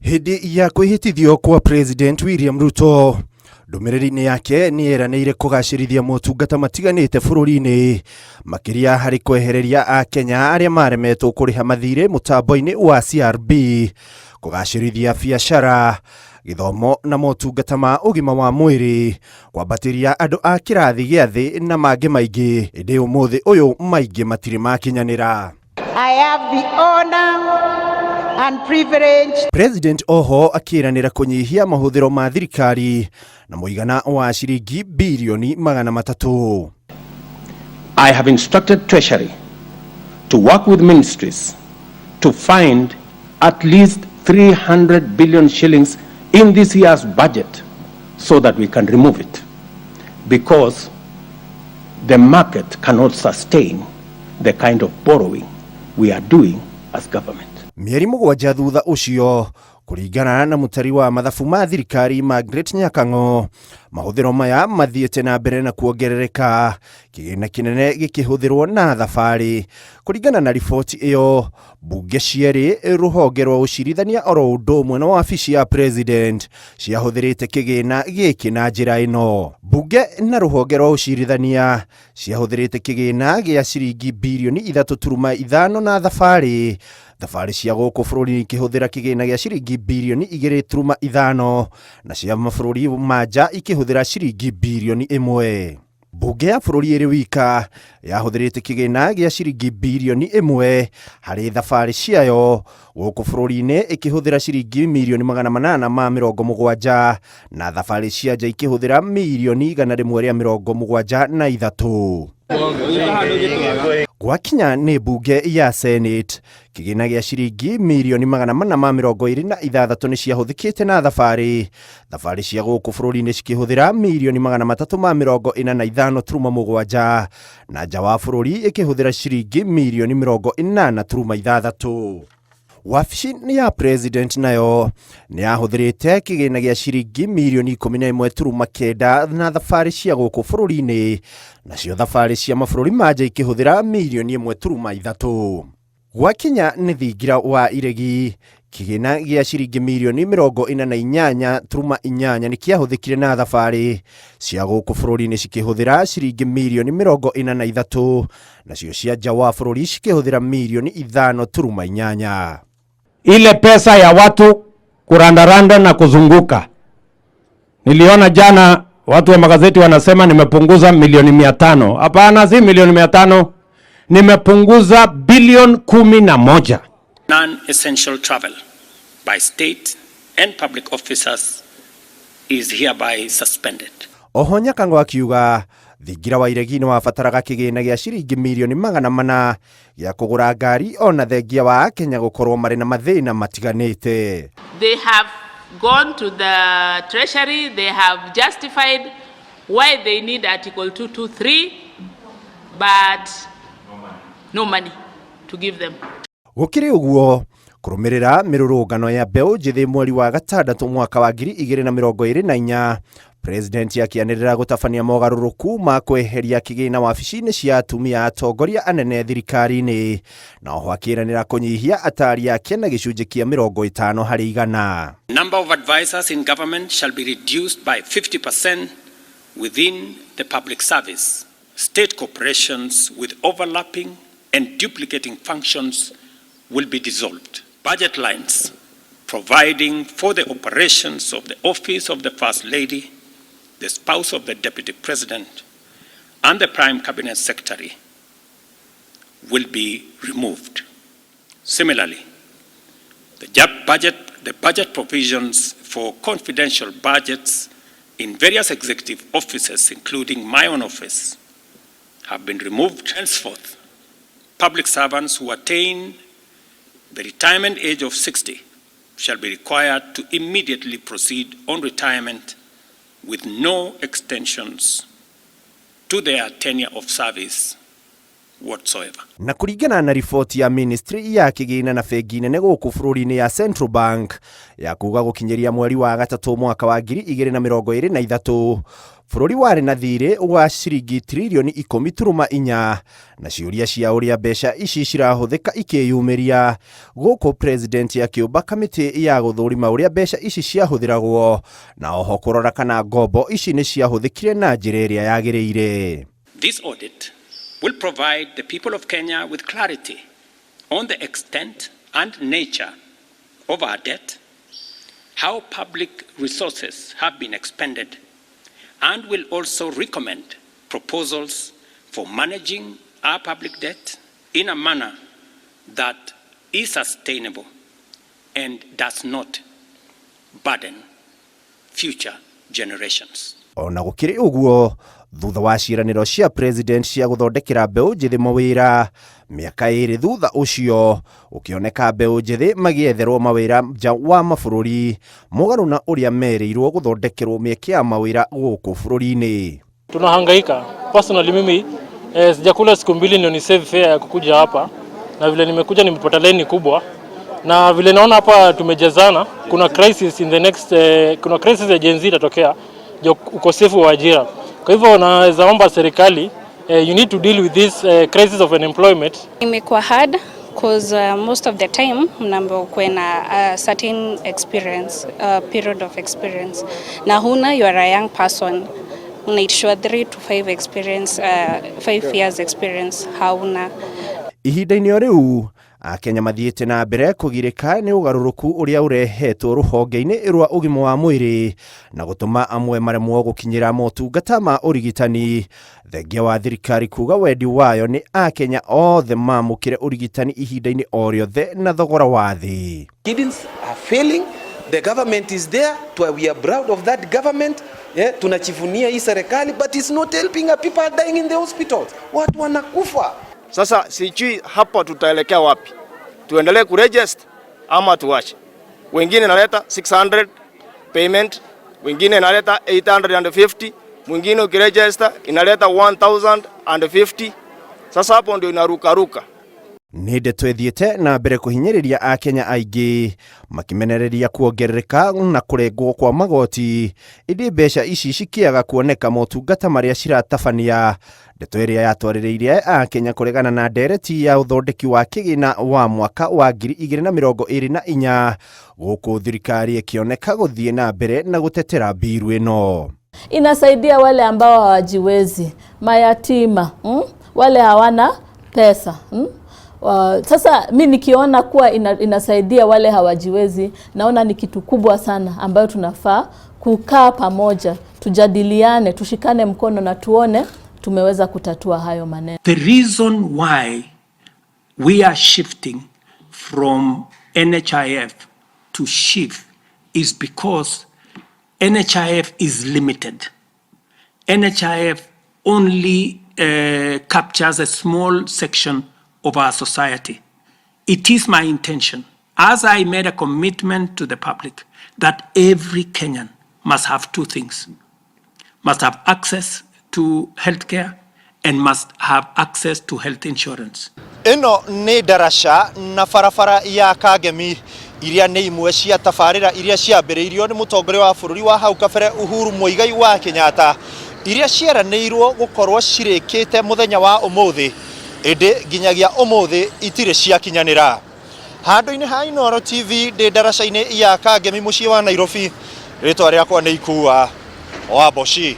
Hindi ya kwihitithio kwa President William Ruto, ndumiriri-ini yake ni eranĩire kũgacĩrithia motungata matiganĩte bũrũri-inĩ makĩria harĩ kwehereria a Kenya arĩa maremetwo kũrĩha mathirĩ mũtambo-inĩ wa CRB, kũgacĩrithia biacara, gĩthomo na motungata ma ũgima wa mwĩrĩ, kwambatĩria andũ a kĩrathi gĩa thĩ na mangĩ maingĩ. Ĩndĩ ũmũthĩ ũyũ maingĩ matirĩ makinyanĩra. I have the honor and privilege. President oho akĩranĩra kũnyihia mahũthĩro ma thirikari na mũigana wa ciringi bilioni 300. I have instructed Treasury to work with ministries to find at least 300 billion shillings in this year's budget so that we can remove it, because the market cannot sustain the kind of borrowing we are doing as government. Mieri mũgwanja thutha ũcio, kũringana na mũtari wa mathabu ma thirikari Margaret Nyakango, mahũthĩro maya mathiĩte na mbere na kuongerereka, kĩgĩna kĩnene gĩkĩhũthĩrwo na thabarĩ. Kũringana na riboti ĩyo, mbunge cierĩ, rũhonge rwa ũcirithania oro ũndũ ũmwe na wabici ya President ciahũthĩrĩte kĩgĩna gĩkĩ na njĩra ĩno. Mbunge na rũhonge rwa ũcirithania ciahũthĩrĩte kĩgĩna gĩa ciringi bilioni 3.5 na thabarĩ. Thabarĩ cia gũkũ bũrũri ikĩhũthĩra kĩgĩna gĩa ciringi bilioni 2.5 na cia mabũrũri ma nja ikĩhũthĩra ciringi bilioni 1. Mbunge ya bũrũri ĩrĩ wika yahũthĩrĩte kĩgĩna gĩa ciringi bilioni 1 harĩ thabarĩ ciayo gũkũ bũrũri-inĩ ikĩhũthĩra ciringi milioni 870 na thabarĩ cia nja ikĩhũthĩra milioni 173. Gwakinya nĩ mbunge ya Senate, kĩgĩna gĩa ciringi milioni 426 nĩ ciahũthĩkĩte na thabarĩ cia gũkũ bũrũri-inĩ cikĩhũthĩra milioni 345.7 na nja wa bũrũri ikĩhũthĩra ciringi milioni 80.6. Wabici ya President nayo nĩ yahũthĩrĩte kĩgĩna gĩa ciringi milioni 11.9 na thabarĩ cia gũkũ bũrũri-inĩ, nacio thabarĩ cia mabũrũri ma nja ikĩhũthĩra milioni 1.3. Gwakinya nĩ thingira wa iregi, kĩgĩna gĩa ciringi milioni 48.8 nĩ kĩahũthĩkire na thabarĩ cia gũkũ bũrũri-inĩ cikĩhũthĩra ciringi milioni 43, nacio cia nja wa bũrũri cikĩhũthĩra milioni 5.8. Ile pesa ya watu kurandaranda na kuzunguka. Niliona jana watu wa magazeti wanasema nimepunguza milioni 500. Hapana, si milioni 500. Nimepunguza bilioni 11. Non-essential travel by state and public officers is hereby suspended. Oho Nyakango akiuga thingira wa iregi nĩ wabataraga kĩgĩna gĩa ciringi milioni 400 gĩa kũgũra ngari ona thengia wa Kenya gũkorwo marĩ na mathĩna matiganĩte. They have gone to the Treasury, they have justified why they need Article 223, but no money to give them. Gũkĩrĩ ũguo, kũrũmĩrĩra mĩrũrũngano ya mbeũ njĩthĩ mweri wa gatandatũ mwaka wa 2024, President akĩanĩrĩra gũtabania mogarũrũku ma kweheria kĩgĩna wabici-inĩ cia atumia atongoria anene thirikari-inĩ, na oho akĩranĩra kũnyihia atari yake na gĩcunjĩ kĩa 50 harĩ 100. Number of advisors in government shall be reduced by 50% within the public service. State corporations with overlapping and duplicating functions will be dissolved. Budget lines providing for the operations of the office of the First Lady, the spouse of the Deputy President, and the Prime Cabinet Secretary will be removed. Similarly, the budget provisions for confidential budgets in various executive offices, including my own office, have been removed. Henceforth, public servants who attain the retirement age of 60 shall be required to immediately proceed on retirement with no extensions to their tenure of service whatsoever. Na kũringana na riboti ya Ministry ya kĩgĩna na bengi nene gũkũ bũrũri-inĩ ya Central Bank ya kuga gũkinyĩria mweri wa gatatũ mwaka wa 2023, Bũrũri warĩ na thirĩ wa ciringi trilioni 10.4 na ciũria cia ũrĩa mbeca ici cirahũthĩka ikĩyumĩria gũkũ president akĩũmba kamĩtĩ ya gũthũrima ũrĩa mbeca ici ciahũthĩragwo na oho kũrora kana ngombo ici nĩ ciahũthĩkire na njĩra ĩrĩa yagĩrĩire. This audit will provide the people of Kenya with clarity on the extent and nature of our debt, how public resources have been expended, and will also recommend proposals for managing our public debt in a manner that is sustainable and does not burden future generations. Ona gũkĩrĩ ũguo, thutha wa ciĩranĩro cia president cia gũthondekera mbeũ njĩthĩ mawĩra, mĩaka 2 thutha ũcio ũkĩoneka mbeũ njĩthĩ magĩetherwo mawĩra nja wa mabũrũri mũgarũ na ũrĩa merĩirwo gũthondekerwo mĩeke ya mawĩra gũkũ bũrũri-inĩ. Tunahangaika. Personally mimi sijakula siku 2 ndio ni save fare ya kukuja hapa, na vile nimekuja nimepata line kubwa, na vile naona hapa tumejazana. Kuna crisis in the next kuna crisis ya Gen Z itatokea, ukosefu wa ajira. Kwa hivyo naweza omba serikali, you need to deal with this crisis of unemployment. Imekuwa hard because most of the time mnambo kwena certain experience, period of experience, na huna you are a young person, unaitishwa 3 to 5 experience, 5 years experience hauna. Ihinda-inĩ rĩu Akenya mathiĩte na mbere kũgirĩka nĩ ũgarũrũku ũrĩa ũrehetwo rũhonge-inĩ rwa ũgima wa mwĩrĩ na gũtũma amwe maremwo gũkinyĩra motungata ma ũrigitani. Thengia wa thirikari kuga wendi wayo nĩ Akenya othe mamũkĩre ũrigitani ihinda-inĩ o rĩothe na thogora wa thĩ. Kidneys are failing. The government is there. We are proud of that government. Yeah, tunachivunia hii serikali, but it's not helping. People are dying in the hospitals. Watu wanakufa. Sasa sijui hapa tutaelekea wapi. Tuendelee kuregister ama tuache. Wengine naleta 600 payment, wengine naleta 850, mwingine ukiregister inaleta 1050. Sasa hapo ndio inaruka. Nĩ ndeto ethiĩte na mbere kũhinyĩrĩria Akenya aingĩ makimenereria kuongerereka na kũrengwo kwa magoti, ĩndĩ mbeca ici cikĩaga kuoneka motungata marĩa ciratabania. Ndeto ĩrĩa yatwarĩrĩire Akenya kũregana na ndereti ya ũthondeki wa kĩgĩna wa mwaka wa 2024 gũkũ thirikari ĩkĩoneka gũthiĩ na mbere na gũtetera biru ĩno. Inasaidia wale ambao hawajiwezi, mayatima, wale hawana pesa. Sasa mimi nikiona kuwa inasaidia wale hawajiwezi, naona ni kitu kubwa sana ambayo tunafaa kukaa pamoja, tujadiliane, tushikane mkono na tuone tumeweza kutatua hayo maneno. The reason why we are shifting from NHIF to SHIF is because NHIF is limited. NHIF only captures a small section of our society. It is my intention, as I made a commitment to the public, that every Kenyan must have 2 things. Must have access to healthcare and must have access to health insurance. Ĩno nĩ ndaraca na barabara ya Kangemi iria nĩ imwe cia tabarĩra iria ciambĩrĩirio nĩ mũtongoria wa bũrũri wa hau kabere Uhuru Muigai wa Kenyatta, iria cieranĩirwo gũkorwo cirĩkĩte mũthenya wa ũmũthĩ, ĩndĩ nginyagia ũmũthĩ itirĩ ciakinyanĩra. Handũ-inĩ ha Inooro TV ndĩ ndaraca-inĩ ya Kangemi mũciĩ wa Nairobi, rĩtwa rĩakwa nĩ Ikua wa Boshi.